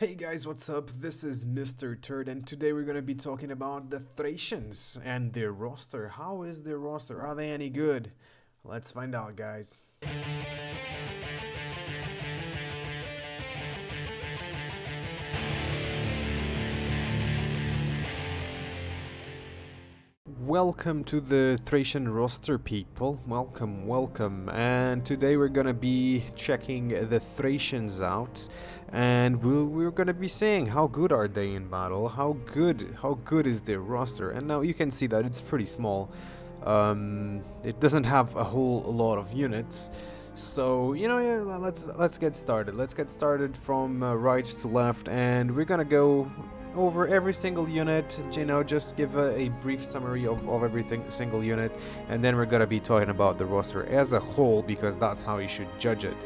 Hey guys, what's up? This is Mr. Turd, and today we're gonna be talking about the Thracians and their roster. How is their roster? Are they any good? Let's find out, guys. Welcome to the Thracian roster, people. Welcome. And today we're gonna be checking the Thracians out, and we're gonna be seeing how good are they in battle. How good is their roster? And now you can see that it's pretty small. It doesn't have a whole lot of units. So yeah, let's get started. Let's get started from right to left, and we're gonna go over every single unit, just give a brief summary of every single unit, and then we're gonna be talking about the roster as a whole, because that's how you should judge it.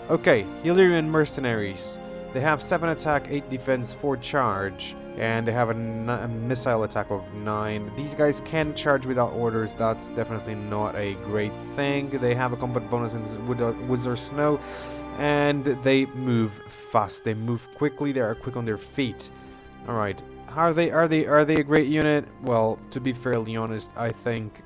Okay, Illyrian Mercenaries. They have 7 attack, 8 defense, 4 charge, and they have a missile attack of 9. These guys can charge without orders. That's definitely not a great thing. They have a combat bonus in woods or snow, and they move fast. They move quickly. They are quick on their feet. All right, are they a great unit? Well, to be fairly honest, I think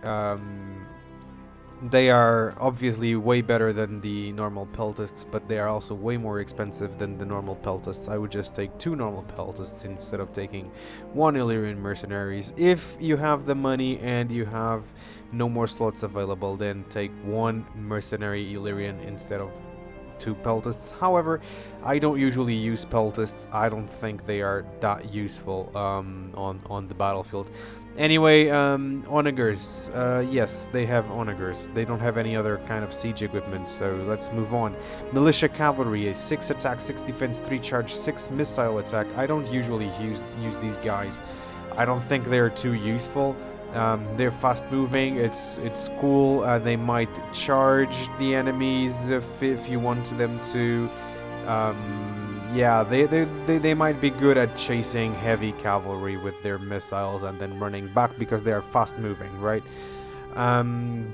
they are obviously way better than the normal peltists, but they are also way more expensive than the normal peltists. I would just take 2 normal peltists instead of taking 1 Illyrian Mercenaries. If you have the money and you have no more slots available, then take 1 Mercenary Illyrian instead of 2 peltists. However, I don't usually use peltists. I don't think they are that useful on the battlefield. Anyway, onagers. Yes, they have onagers. They don't have any other kind of siege equipment, so let's move on. Militia cavalry, 6 attack, 6 defense, 3 charge, 6 missile attack. I don't usually use these guys. I don't think they're too useful. They're fast moving. It's cool. They might charge the enemies if you want them to. Yeah, they might be good at chasing heavy cavalry with their missiles and then running back because they are fast moving, right?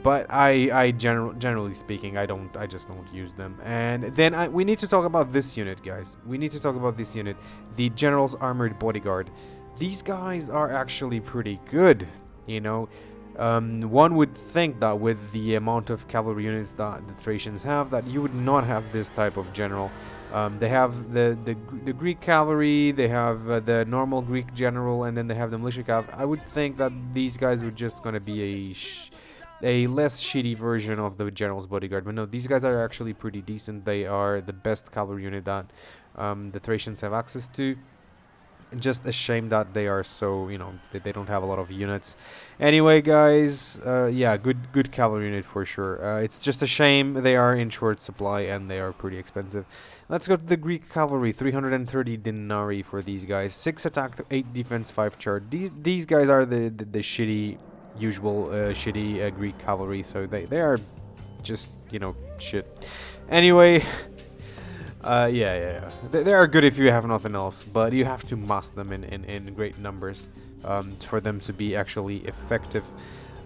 But generally speaking, I just don't use them. And then we need to talk about this unit, guys. We need to talk about this unit, the General's Armored Bodyguard. These guys are actually pretty good. One would think that with the amount of cavalry units that the Thracians have, that you would not have this type of general. They have the Greek cavalry, they have the normal Greek general, and then they have the militia cav. I would think that these guys were just gonna be a less shitty version of the general's bodyguard, but no, these guys are actually pretty decent. They are the best cavalry unit that the Thracians have access to. Just a shame that they are so, they don't have a lot of units. Anyway, guys, yeah, good cavalry unit for sure. It's just a shame they are in short supply and they are pretty expensive. Let's go to the Greek cavalry. 330 denarii for these guys. 6 attack, 8 defense, 5 charge. These guys are the shitty, usual shitty Greek cavalry, so they are just, shit. Anyway. Yeah. They are good if you have nothing else, but you have to mass them in great numbers for them to be actually effective.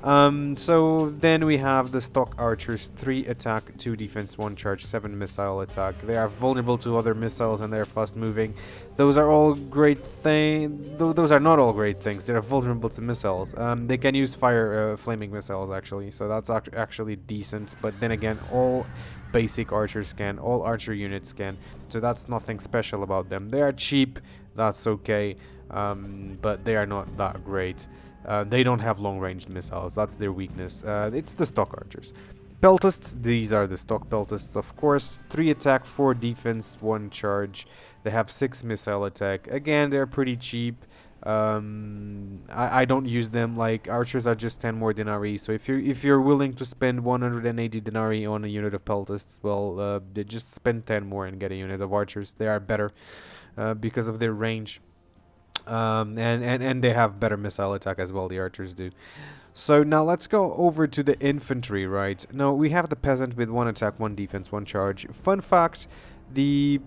So then we have the stock archers, 3 attack, 2 defense, 1 charge, 7 missile attack. They are vulnerable to other missiles and they're fast moving. Those are all great things. Those are not all great things. They're vulnerable to missiles. They can use flaming missiles actually, so that's actually decent. But then again, all basic archers can, all archer units can, so that's nothing special about them. They are cheap, that's okay, but they are not that great. They don't have long-range missiles, that's their weakness. It's the stock archers. Peltists, these are the stock peltists, of course. 3 attack, 4 defense, 1 charge. They have 6 missile attack. Again, they're pretty cheap. I don't use them. Like, archers are just 10 more denarii, so if you're willing to spend 180 denarii on a unit of peltists, well, they just spend 10 more and get a unit of archers. They are better because of their range, and they have better missile attack as well, the archers do. So now let's go over to the infantry, right? Now we have the peasant with 1 attack, 1 defense, 1 charge. Fun fact, the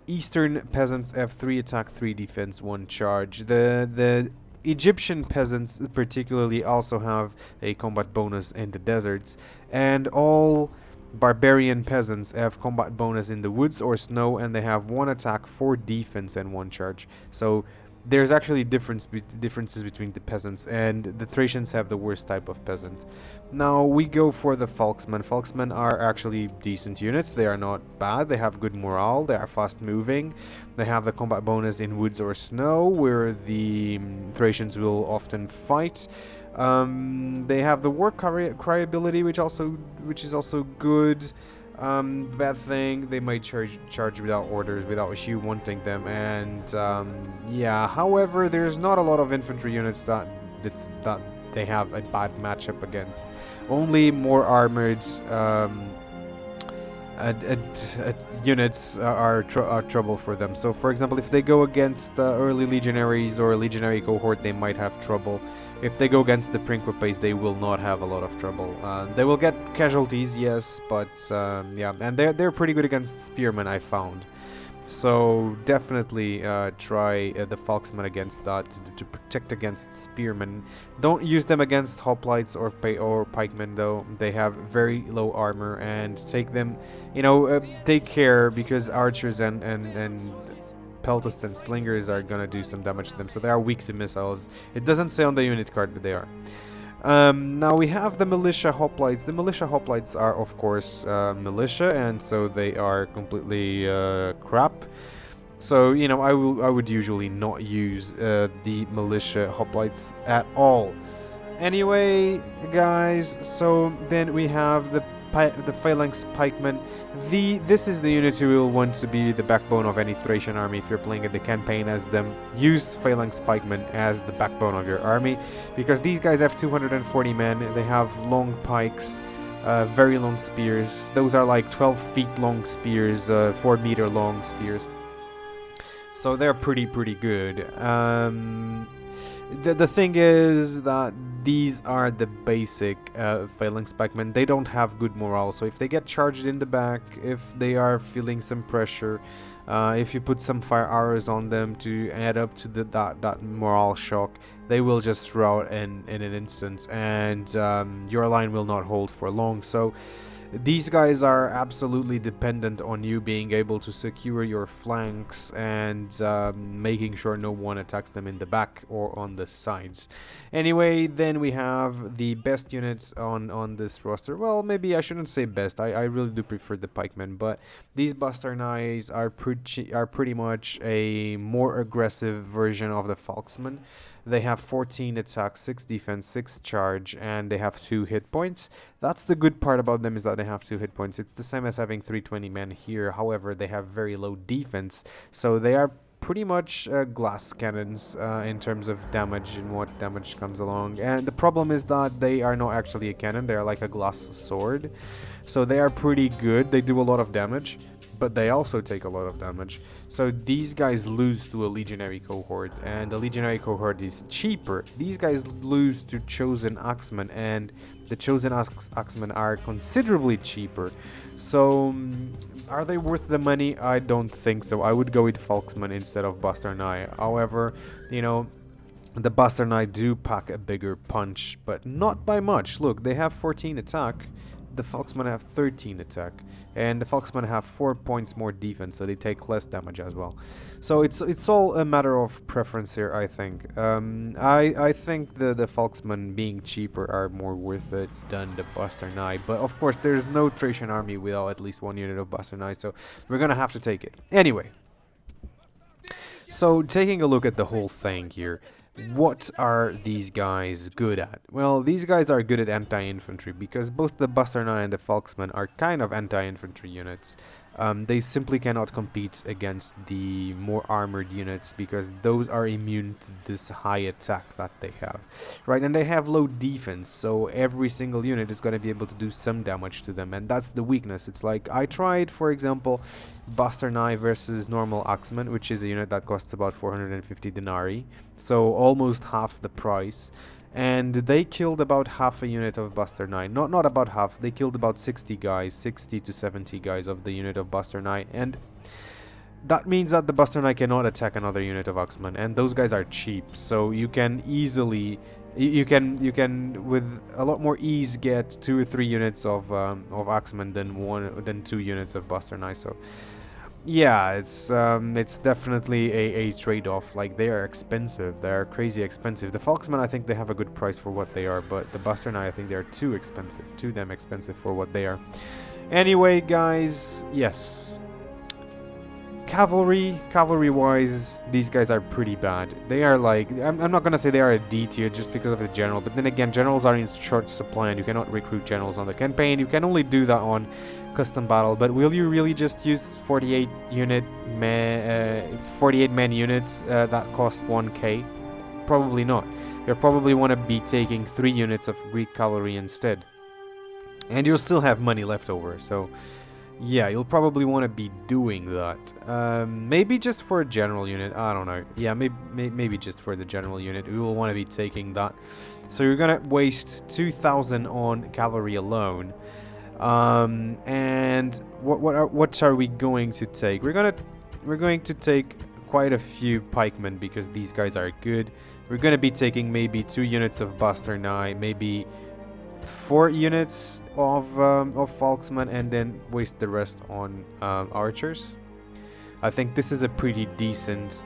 Eastern peasants have 3 attack, 3 defense, 1 charge. The Egyptian peasants particularly also have a combat bonus in the deserts, and all Barbarian peasants have combat bonus in the woods or snow, and they have 1 attack, 4 defense, and 1 charge. So there's actually differences between the peasants, and the Thracians have the worst type of peasant. Now we go for the Folksmen. Folksmen are actually decent units. They are not bad. They have good morale. They are fast moving. They have the combat bonus in woods or snow, where the Thracians will often fight. They have the war cry ability, which is also good. Bad thing, they might charge without orders, without you wanting them, and yeah. However, there's not a lot of infantry units that they have a bad matchup against. Only more armored units are trouble for them. So, for example, if they go against early legionaries or a legionary cohort, they might have trouble. If they go against the Principes, they will not have a lot of trouble. They will get casualties, yes, but yeah, and they're pretty good against spearmen, I found. So definitely try the Folksmen against that to protect against spearmen. Don't use them against hoplites or pikemen, though. They have very low armor, and take them, take care, because archers and peltasts and slingers are gonna do some damage to them. So they are weak to missiles. It doesn't say on the unit card, but they are. Now we have the militia hoplites. The militia hoplites are, of course, militia, and so they are completely crap. So I would usually not use the militia hoplites at all. Anyway, guys, so then we have the phalanx pikemen. This is the unit who will want to be the backbone of any Thracian army. If you're playing the campaign as them, use phalanx pikemen as the backbone of your army, because these guys have 240 men. They have long pikes, very long spears. Those are like 12 feet long spears, 4 meter long spears. So they're pretty good. The thing is that these are the basic phalanx pikemen. They don't have good morale, so if they get charged in the back, if they are feeling some pressure, if you put some fire arrows on them to add up to that morale shock, they will just throw out in an instant, and your line will not hold for long. So these guys are absolutely dependent on you being able to secure your flanks and making sure no one attacks them in the back or on the sides. Anyway, then we have the best units on this roster. Well, maybe I shouldn't say best. I really do prefer the pikemen, but these bastarnais are pretty much a more aggressive version of the Folksmen. They have 14 attack, 6 defense, 6 charge, and they have 2 hit points. That's the good part about them, is that they have 2 hit points. It's the same as having 320 men here. However, they have very low defense, so they are pretty much glass cannons in terms of damage and what damage comes along. And the problem is that they are not actually a cannon. They are like a glass sword. So they are pretty good. They do a lot of damage, but they also take a lot of damage. So these guys lose to a legionary cohort, and the legionary cohort is cheaper. These guys lose to chosen axemen, and the chosen axemen are considerably cheaper. So are they worth the money? I don't think so. I would go with Folksmen instead of Bastarnai. However, the Bastarnai do pack a bigger punch, but not by much. Look, they have 14 attack. The Folksmen have 13 attack, and the Folksmen have 4 points more defense, so they take less damage as well. So it's all a matter of preference here, I think. I think the Folksmen being cheaper are more worth it than the Bastarnai, but of course there's no Thracian army without at least 1 unit of Bastarnai, so we're gonna have to take it. Anyway, so taking a look at the whole thing here, what are these guys good at? Well, these guys are good at anti-infantry, because both the Bastarnai and the Folksmen are kind of anti-infantry units. They simply cannot compete against the more armored units, because those are immune to this high attack that they have, right? And they have low defense, so every single unit is going to be able to do some damage to them, and that's the weakness. It's like, I tried, for example, Bastarnai versus normal Axeman, which is a unit that costs about 450 denarii, so almost half the price. And they killed about half a unit of Bastarnai. Not about half, they killed about 60 guys, 60 to 70 guys of the unit of Bastarnai. And that means that the Bastarnai cannot attack another unit of Axeman, and those guys are cheap, so you can easily You can with a lot more ease get 2 or 3 units of Axeman than 2 units of Buster Knight. So yeah, it's definitely a trade-off. Like, they are expensive. They are crazy expensive. The Foxmen, I think they have a good price for what they are, but the Buster Knight, I think they're too expensive, too damn expensive for what they are. Anyway, guys, yes. Cavalry-wise, these guys are pretty bad. They are like, I'm not gonna say they are a D tier just because of the general, but then again, generals are in short supply and you cannot recruit generals on the campaign. You can only do that on custom battle, but will you really just use 48 man units that cost 1k? Probably not. You'll probably want to be taking 3 units of Greek cavalry instead. And you'll still have money left over, so yeah, you'll probably want to be doing that. Maybe just for a general unit, I don't know. Yeah, maybe just for the general unit, we will want to be taking that. So you're gonna waste 2,000 on cavalry alone. And what are we going to take? We're going to take quite a few pikemen because these guys are good. We're gonna be taking maybe 2 units of Buster Knight, maybe 4 units of Falksman, and then waste the rest on archers. I think this is a pretty decent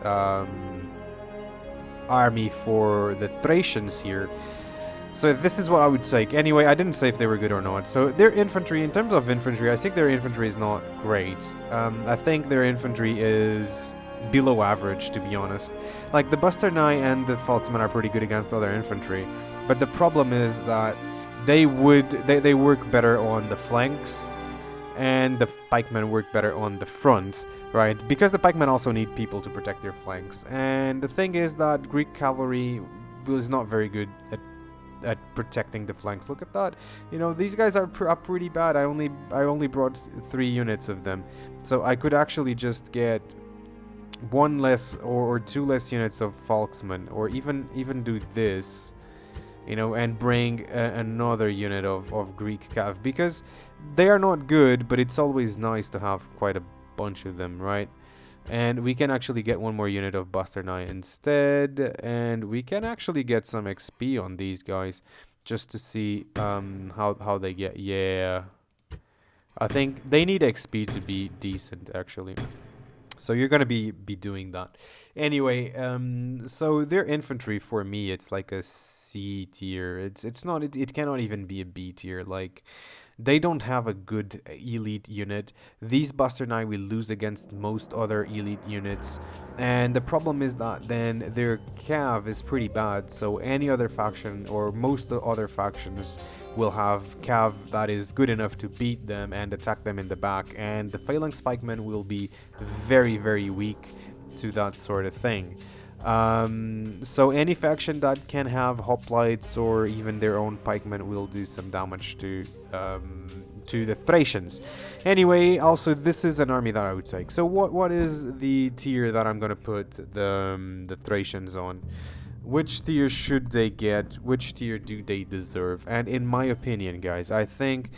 army for the Thracians here. So this is what I would take. Anyway, I didn't say if they were good or not. So their infantry, in terms of infantry, I think their infantry is not great. I think their infantry is below average, to be honest. Like, the Buster Knight and the Falksman are pretty good against other infantry, but the problem is that they work better on the flanks, and the pikemen work better on the front, right? Because the pikemen also need people to protect their flanks. And the thing is that Greek cavalry is not very good at protecting the flanks. Look at that. You know, these guys are pretty bad. I only brought 3 units of them, so I could actually just get 1 less or 2 less units of Falksmen, or even do this, you know, and bring another unit of Greek Cav, because they are not good, but it's always nice to have quite a bunch of them, right? And we can actually get 1 more unit of Buster Knight instead, and we can actually get some XP on these guys just to see how they get. Yeah, I think they need XP to be decent, actually. So you're gonna be doing that. Anyway, so their infantry, for me, it's like a C tier. It's not. It cannot even be a B tier. Like, they don't have a good elite unit. These Buster Knight will lose against most other elite units, and the problem is that then their cav is pretty bad. So any other faction, or most of the other factions, will have cav that is good enough to beat them and attack them in the back, and the phalanx pikemen will be very, very weak to that sort of thing. So any faction that can have hoplites or even their own pikemen will do some damage to the Thracians. Anyway, also this is an army that I would take. So what is the tier that I'm gonna put the Thracians on? Which tier should they get? Which tier do they deserve? And in my opinion, guys, I think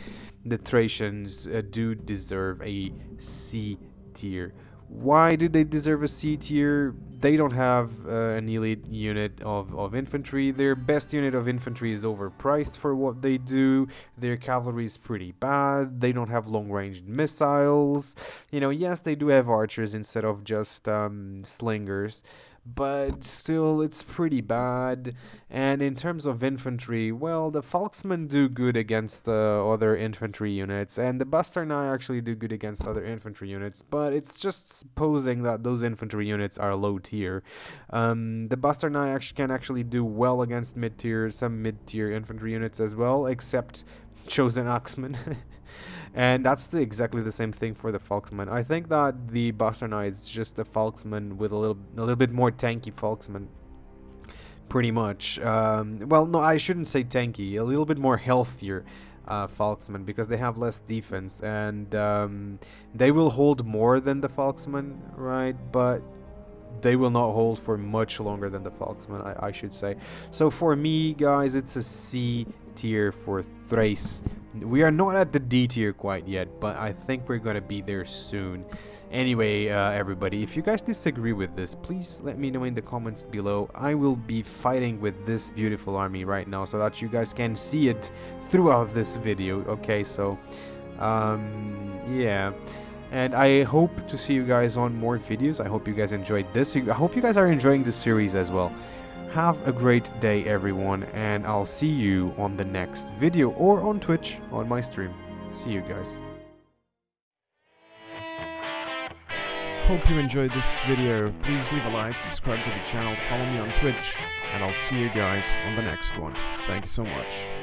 the Thracians do deserve a C tier. Why do they deserve a C tier? They don't have an elite unit of infantry. Their best unit of infantry is overpriced for what they do. Their cavalry is pretty bad. They don't have long-range missiles. You know, yes, they do have archers instead of just slingers, but still, it's pretty bad. And in terms of infantry, well, the Falksmen do good against other infantry units, and the Buster Knight actually do good against other infantry units, but it's just supposing that those infantry units are low tier. The Buster Knight can actually do well against mid-tier, some mid-tier infantry units as well, except Chosen Axemen. And that's exactly the same thing for the Falksman. I think that the Buster Knight is just a Falksman with a little bit more tanky Falksman, pretty much. Well, no, I shouldn't say tanky. A little bit more healthier Falksman, because they have less defense, and they will hold more than the Falksman, right? But they will not hold for much longer than the Falksman, I should say. So for me, guys, it's a C tier for Thrace We are not at the D tier quite yet, but I think we're gonna be there soon. Anyway, everybody, if you guys disagree with this, please let me know in the comments below. I will be fighting with this beautiful army right now so that you guys can see it throughout this video. Okay, so yeah, and I hope to see you guys on more videos. I hope you guys enjoyed this. I hope you guys are enjoying this series as well. Have a great day, everyone, and I'll see you on the next video or on Twitch on my stream. See you guys. Hope you enjoyed this video. Please leave a like, subscribe to the channel, follow me on Twitch, and I'll see you guys on the next one. Thank you so much.